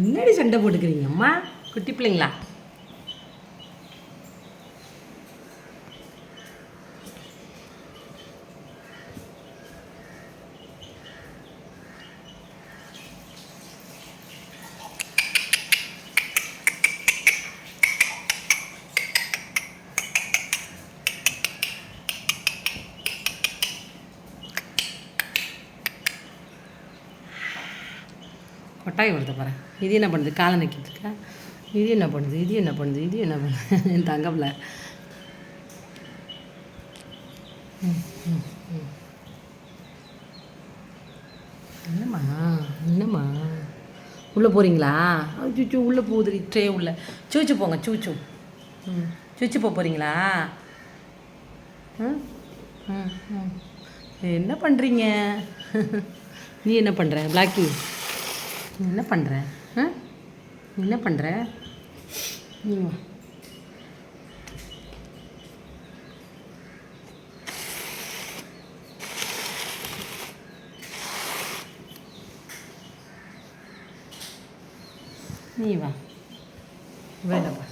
முன்னாடி சண்டை போட்டுக்கிறீங்க அம்மா குட்டி பிள்ளைங்களா? கொட்டாய் வருது பாரு. இது என்ன பண்ணுது? காலை நக்கிட்டு இருக்கா. இது என்ன பண்ணுது? இது என்ன பண்ணுது? இது என்ன பண்ணுது? என் தங்கப்பில் என்னம்மா என்னம்மா உள்ளே போகிறீங்களா? சூச்சு உள்ளே போகுது ட்ரே உள்ள. சூச்சு போங்க சூச்சு. சூச்சு போகிறீங்களா? என்ன பண்ணுறீங்க? நீ என்ன பண்ணுற பிளாக்கி? என்ன பண்ணுற? என்ன பண்ணுற? நீ வா வேண்டாப்பா.